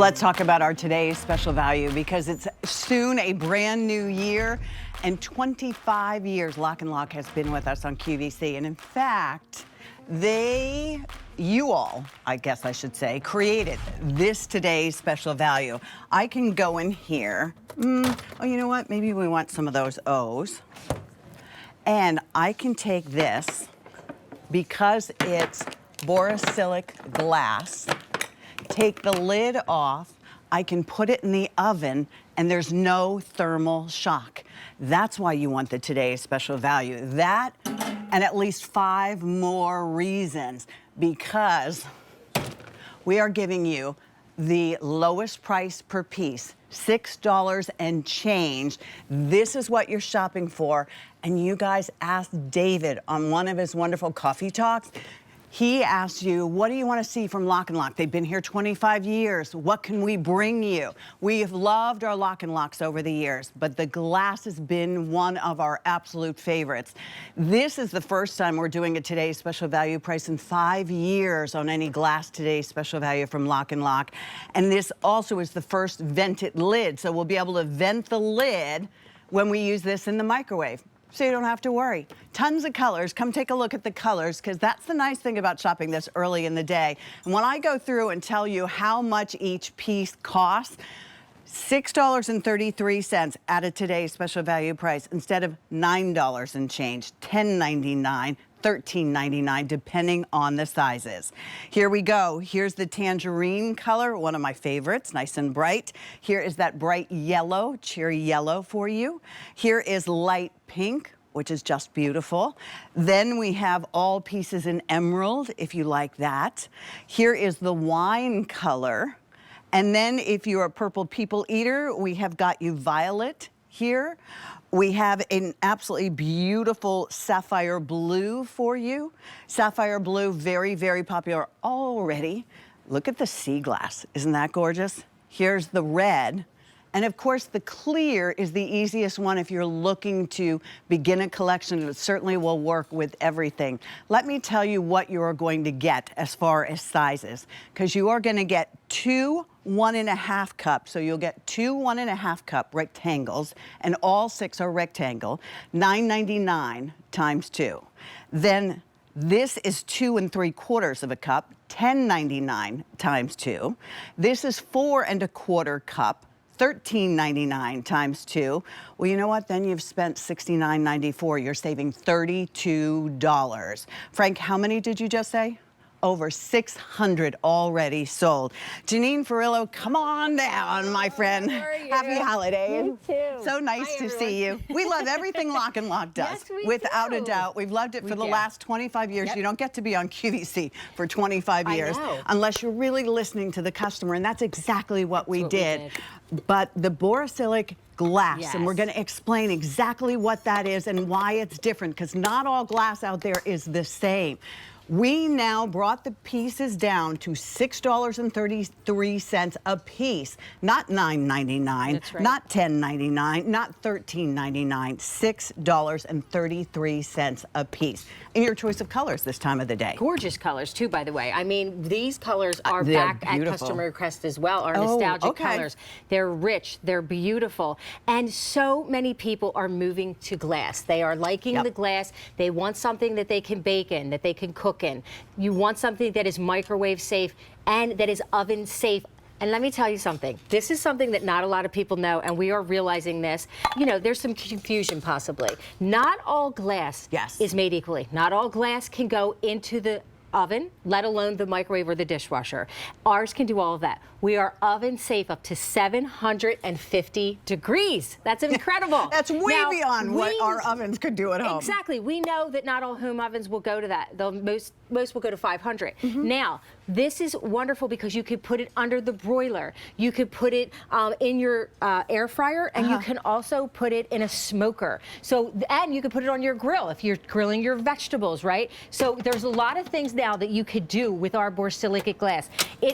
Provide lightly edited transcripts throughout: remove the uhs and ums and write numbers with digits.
Let's talk about our today's special value because it's soon a brand new year, and 25 years LocknLock has been with us on QVC. And in fact, you all, I guess I should say, created this today's special value. I can go in here. Oh, you know what? Maybe we want some of those O's. And I can take this, because it's borosilicate glass, take the lid off, I can put it in the oven, and there's no thermal shock. That's why you want the today's special value. That and at least 5 more reasons, because we are giving you the lowest price per piece, $6 and change. This is what you're shopping for. And you guys asked David on one of his wonderful coffee talks. He asked you, what do you want to see from LocknLock? They've been here 25 years. What can we bring you? We have loved our LocknLocks over the years, but the glass has been one of our absolute favorites. This is the first time we're doing a today's special value price in 5 years on any glass today's special value from LocknLock. And this also is the first vented lid. So we'll be able to vent the lid when we use this in the microwave, so you don't have to worry. Tons of colors. Come take a look at the colors, because that's the nice thing about shopping this early in the day. And when I go through and tell you how much each piece costs, $6.33 at a today's special value price instead of $9 and change, $10.99. $13.99, depending on the sizes. Here we go. Here's the tangerine color, one of my favorites, nice and bright. Here is that bright yellow, cherry yellow for you. Here is light pink, which is just beautiful. Then we have all pieces in emerald, if you like that. Here is the wine color. And then if you're a purple people eater, we have got you violet here. We have an absolutely beautiful sapphire blue for you. Sapphire blue, very, very popular already. Look at the sea glass. Isn't that gorgeous? Here's the red. And of course, the clear is the easiest one if you're looking to begin a collection. It certainly will work with everything. Let me tell you what you are going to get as far as sizes, because you are going to get 2 1.5 cups. So you'll get 2 1.5 cup rectangles, and all 6 are rectangle, $9.99 times 2. Then this is 2 3/4 cup, $10.99 times 2. This is 4 1/4 cup, $13.99 times 2. Well, you know what? Then you've spent $69.94. You're saving $32. Frank, how many did you just say? Over 600 already sold. Janine Ferrillo, come on down, my friend. Happy holidays. You too. So nice to see you. We love everything LocknLock does. Yes, we without do. a doubt. We've loved it for the last 25 years. Yep. You don't get to be on QVC for 25 years unless you're really listening to the customer, and that's exactly what we did. But the borosilicate glass, and we're going to explain exactly what that is and why it's different, because not all glass out there is the same. We now brought the pieces down to $6.33 a piece, not $9.99, not $10.99, not $13.99, $6.33 a piece. In your choice of colors this time of the day. Gorgeous colors too, by the way. I mean, these colors are back at customer request as well, our nostalgic colors. They're rich, they're beautiful, and so many people are moving to glass. They are liking the glass. They want something that they can bake in, that they can cook in. You want something that is microwave safe and that is oven safe. And let me tell you something. This is something that not a lot of people know, and we are realizing this. You know, there's some confusion possibly. Not all glass is made equally. Not all glass can go into the oven, let alone the microwave or the dishwasher. Ours can do all of that. We are oven safe up to 750 degrees. That's incredible. That's way beyond what our ovens could do at home. Exactly. We know that not all home ovens will go to that. Most will go to 500. Now, this is wonderful because you could put it under the broiler. You could put it in your air fryer, and you can also put it in a smoker. So, and you could put it on your grill if you're grilling your vegetables, right? So there's a lot of things now that you could do with our borosilicate glass.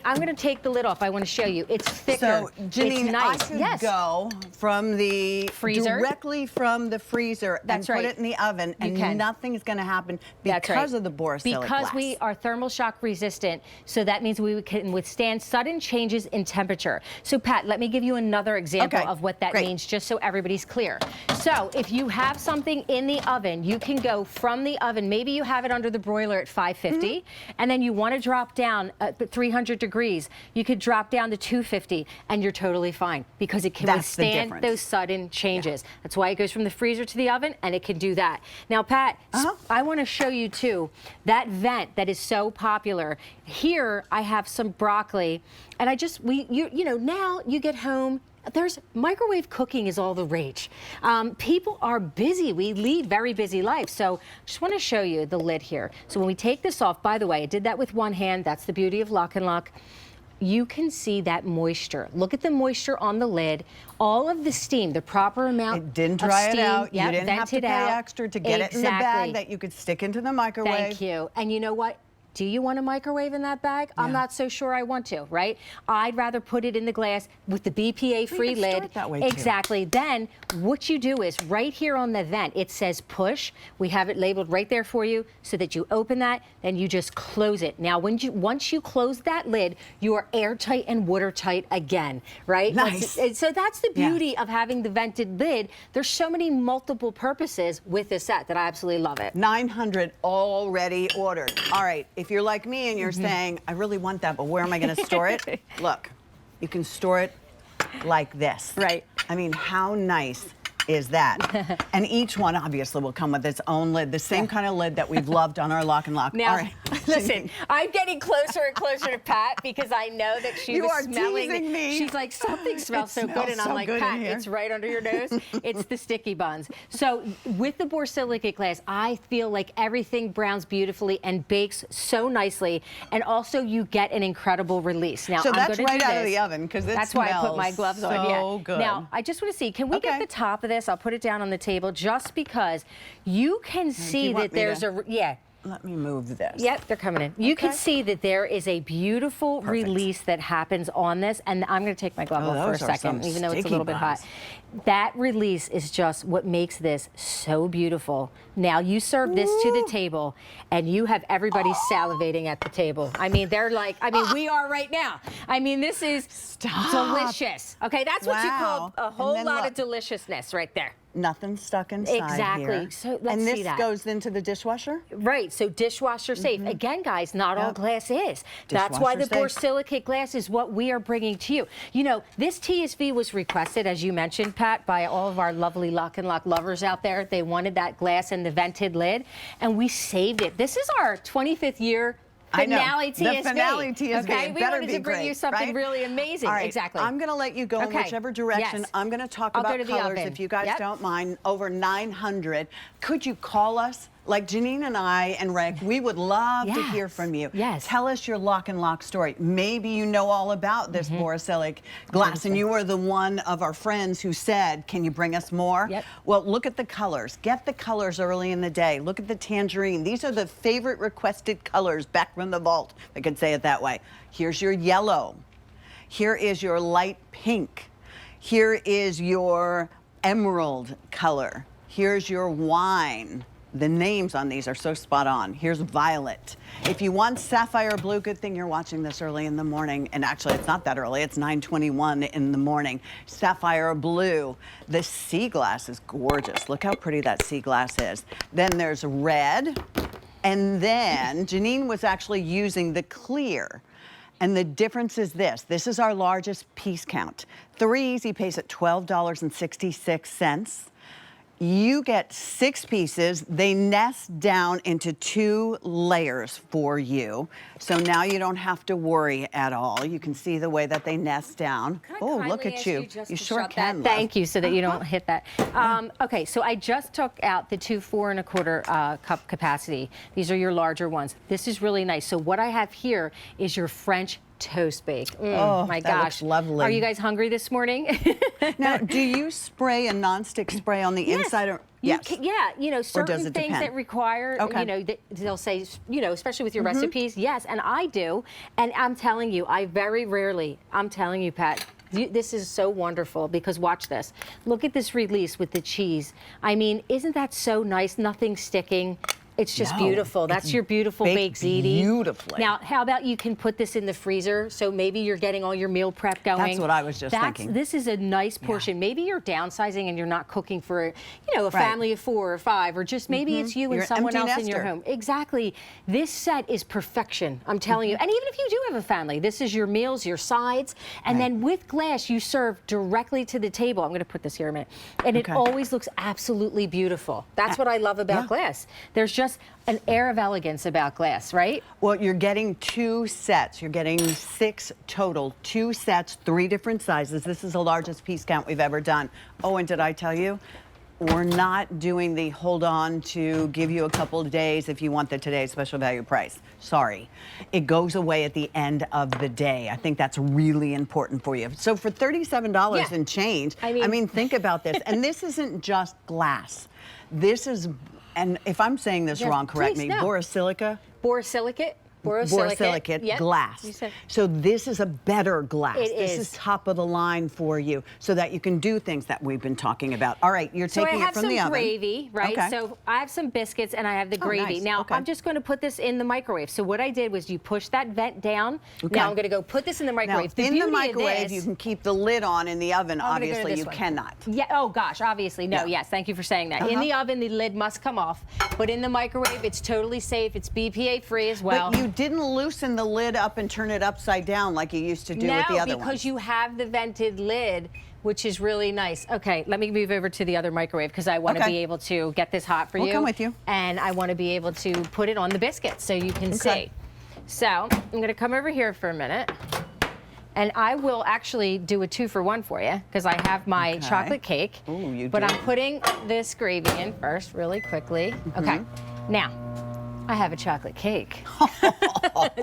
I'm going to take the lid off. I want to show you. It's thicker. So, Janine, it's nice. I could go from the freezer, directly from the freezer, and put it in the oven, and nothing's going to happen because of the borosilicate glass. Because we are thermal shock resistant, So that means we can withstand sudden changes in temperature. So Pat, let me give you another example of what that means, just so everybody's clear. So if you have something in the oven, you can go from the oven, maybe you have it under the broiler at 550, and then you want to drop down at 300 degrees, you could drop down to 250, and you're totally fine, because it can withstand those sudden changes. That's why it goes from the freezer to the oven, and it can do that. Now, Pat, I want to show you too that vent that is so popular. Here I have some broccoli, and you know, now you get home, there's microwave cooking is all the rage. People are busy. We lead very busy lives. So I just want to show you the lid here. So when we take this off, by the way, I did that with one hand. That's the beauty of LocknLock. You can see that moisture. Look at the moisture on the lid. All of the steam, the proper amount of steam. It didn't dry it out. Yep, you didn't have to pay extra to get it in the bag that you could stick into the microwave. Thank you. And you know what? Do you want a microwave in that bag? I'm not so sure I want to, right? I'd rather put it in the glass with the BPA-free lid. Store it that way too. Exactly. Then what you do is right here on the vent, it says push. We have it labeled right there for you so that you open that, then you just close it. Now, once you close that lid, you are airtight and watertight again, right? Nice. So that's the beauty of having the vented lid. There's so many multiple purposes with this set that I absolutely love it. 900 already ordered. All right. If you're like me and you're saying, I really want that, but where am I going to store it? Look, you can store it like this. Right. I mean, how nice is that? And each one obviously will come with its own lid, the same kind of lid that we've loved on our LocknLock. Now, all right. Listen, I'm getting closer and closer to Pat because I know that she was smelling. Teasing me. She's like, something smells so good, and I'm like, Pat, it's right under your nose. It's the sticky buns. So with the borosilicate glass, I feel like everything browns beautifully and bakes so nicely, and also you get an incredible release. Now, so that's I'm right out of the oven because that's why I put my gloves on. So good. Now, I just want to see, can we get the top of this? I'll put it down on the table just because you can see that there's Let me move this. Yep, they're coming in. You can see that there is a beautiful release that happens on this, and I'm going to take my glove off for a second, even though it's a little bit hot. That release is just what makes this so beautiful. Now, you serve this to the table, and you have everybody salivating at the table. I mean, they're like, we are right now. I mean, this is delicious. Okay, that's what you call a whole lot of deliciousness right there. Nothing stuck inside here. So let's see that. And this goes into the dishwasher? Right, so dishwasher safe. Again, guys, not all glass is. That's why the borosilicate glass is what we are bringing to you. You know, this TSV was requested, as you mentioned, Pat, by all of our lovely LocknLock lovers out there. They wanted that glass and the vented lid, and we saved it. This is our 25th year finale TSV. The finale TSV. Okay, we wanted to bring you something really amazing. All right, exactly. I'm going to let you go in whichever direction. I'm going to talk about colors, if you guys don't mind. Over 900. Could you call us? Like Janine and I and Rick, we would love to hear from you. Tell us your LocknLock story. Maybe you know all about this borosilicate glass, and you were the one of our friends who said, can you bring us more? Well, look at the colors. Get the colors early in the day. Look at the tangerine. These are the favorite requested colors back from the vault, if I could say it that way. Here's your yellow. Here is your light pink. Here is your emerald color. Here's your wine. The names on these are so spot on. Here's violet. If you want sapphire blue, good thing you're watching this early in the morning. And actually, it's not that early. It's 9:21 in the morning. Sapphire blue. The sea glass is gorgeous. Look how pretty that sea glass is. Then there's red. And then Janine was actually using the clear. And the difference is this. This is our largest piece count. 3 easy pays at $12.66. You get 6 pieces. They nest down into 2 layers for you. So now you don't have to worry at all. You can see the way that they nest down. Oh, look at you. You sure can. Thank you, so that you don't hit that. Okay, so I just took out the 2 4 1/4 cup capacity. These are your larger ones. This is really nice. So what I have here is your French toast bake. Oh my gosh, looks lovely. Are you guys hungry this morning? Now, do you spray a nonstick spray on the inside? Or, you know, certain things that require, you know, they'll say, you know, especially with your recipes, yes, and I do. And I'm telling you, I very rarely, I'm telling you, Pat, this is so wonderful because watch this. Look at this release with the cheese. I mean, isn't that so nice? Nothing sticking. It's just beautiful. That's your beautiful baked ziti. Beautifully. Now, how about you can put this in the freezer, so maybe you're getting all your meal prep going. That's what I was just thinking. This is a nice portion. Maybe you're downsizing and you're not cooking for, a family of 4 or 5, or just maybe it's you and someone else in your home. Exactly. This set is perfection, I'm telling you. And even if you do have a family, this is your meals, your sides, and then with glass, you serve directly to the table. I'm going to put this here a minute. And it always looks absolutely beautiful. That's what I love about glass. There's just an air of elegance about glass, right? Well, you're getting 2 sets. You're getting 6 total. 2 sets, 3 different sizes. This is the largest piece count we've ever done. Oh, and did I tell you? We're not doing the hold on to give you a couple of days if you want the today's special value price. Sorry. It goes away at the end of the day. I think that's really important for you. So for $37 and change, I mean, think about this. And this isn't just glass. This is, and if I'm saying this wrong, correct me, borosilicate? Borosilicate glass. So this is a better glass. This is top of the line for you so that you can do things that we've been talking about. All right, you're taking it from the oven. So I have some gravy, right? Okay. So I have some biscuits and I have the gravy. Nice. Now I'm just going to put this in the microwave. So what I did was you push that vent down. Now I'm going to go put this in the microwave. Now, in the microwave, you can keep the lid on. In the oven, obviously, you cannot. Yeah. Oh gosh, obviously no. Yes, thank you for saying that. In the oven, the lid must come off. But in the microwave, it's totally safe. It's BPA free as well. But you didn't loosen the lid up and turn it upside down like you used to do with the other ones. Because you have the vented lid, which is really nice. Okay, let me move over to the other microwave because I want to be able to get this hot for you. We'll come with you. And I want to be able to put it on the biscuit so you can see. So I'm going to come over here for a minute. And I will actually do a 2-for-1 for you because I have my chocolate cake. Ooh, you but do. I'm putting this gravy in first really quickly. Okay, now I have a chocolate cake.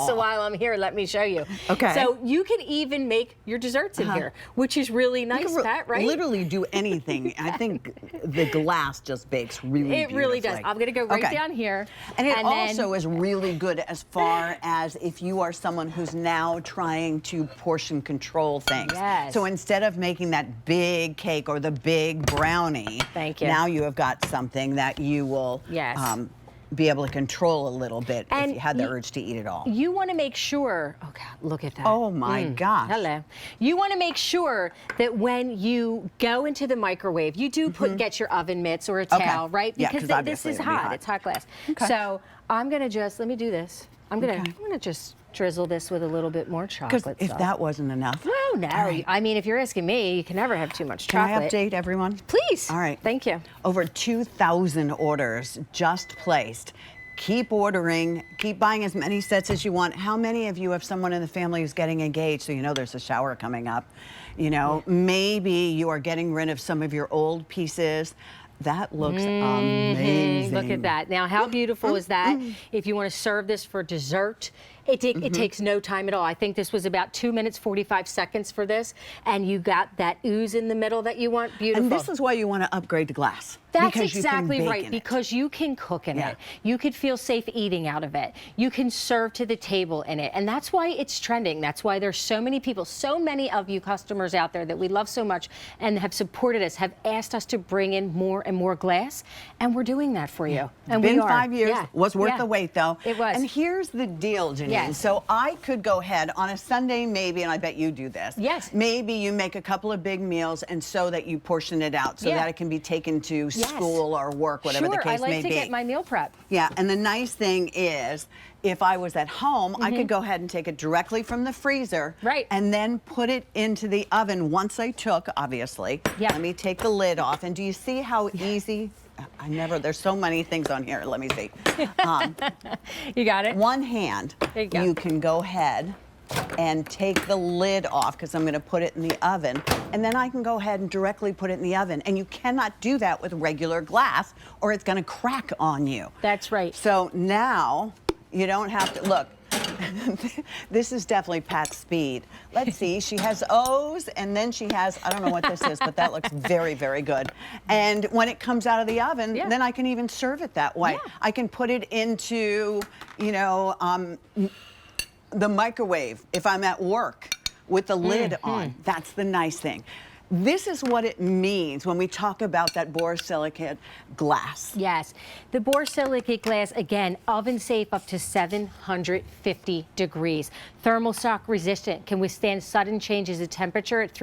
So while I'm here, let me show you. Okay. So you can even make your desserts in here, which is really nice, Pat, right? Literally do anything. I think the glass just bakes really beautifully. It really does. I'm going to go right down here. And it also is really good as far as if you are someone who's now trying to portion control things. Yes. So instead of making that big cake or the big brownie, now you have got something that you will be able to control a little bit if you had the urge to eat it all. You want to make sure, oh God, look at that. Oh my gosh. Hello. You want to make sure that when you go into the microwave, you do get your oven mitts or a towel, right? Because this is hot. It's hot glass. So I'm going to just, let me do this. I'm going to just drizzle this with a little bit more chocolate sauce. If that wasn't enough. Oh, no. I mean, if you're asking me, you can never have too much chocolate. Can I update everyone? Please. All right. Thank you. Over 2,000 orders just placed. Keep ordering. Keep buying as many sets as you want. How many of you have someone in the family who's getting engaged, so you know there's a shower coming up? You know, maybe you are getting rid of some of your old pieces. That looks amazing. Look at that. Now, how beautiful is that? If you want to serve this for dessert, it takes no time at all. I think this was about 2 minutes, 45 seconds for this, and you got that ooze in the middle that you want. Beautiful. And this is why you want to upgrade to glass. That's exactly right, because you can cook in it. You could feel safe eating out of it. You can serve to the table in it. And that's why it's trending. That's why there's so many people, so many of you customers out there that we love so much and have supported us, have asked us to bring in more and more glass. And we're doing that for you. And Been we are. 5 years. Was worth the wait, though. It was. And here's the deal, Janine. So I could go ahead on a Sunday, maybe, and I bet you do this. Maybe you make a couple of big meals and so that you portion it out so that it can be taken to school or work, whatever the case may be. I like to get my meal prep. Yeah, and the nice thing is, if I was at home, I could go ahead and take it directly from the freezer and then put it into the oven once I took, obviously. Let me take the lid off. And do you see how easy? There's so many things on here. Let me see. You got it? One hand, you can go ahead and take the lid off because I'm going to put it in the oven, and then I can go ahead and directly put it in the oven. And you cannot do that with regular glass or it's going to crack on you. That's right. So now you don't have to look. This is definitely Pat's speed. Let's see. She has O's, and then she has, I don't know what this is, but that looks very, very good. And when it comes out of the oven, then I can even serve it that way. I can put it into, the microwave if I'm at work with the lid on. That's the nice thing. this is what it means when we talk about that borosilicate glass. Yes. The borosilicate glass, again, oven safe up to 750 degrees. Thermal shock resistant, can withstand sudden changes of temperature at 3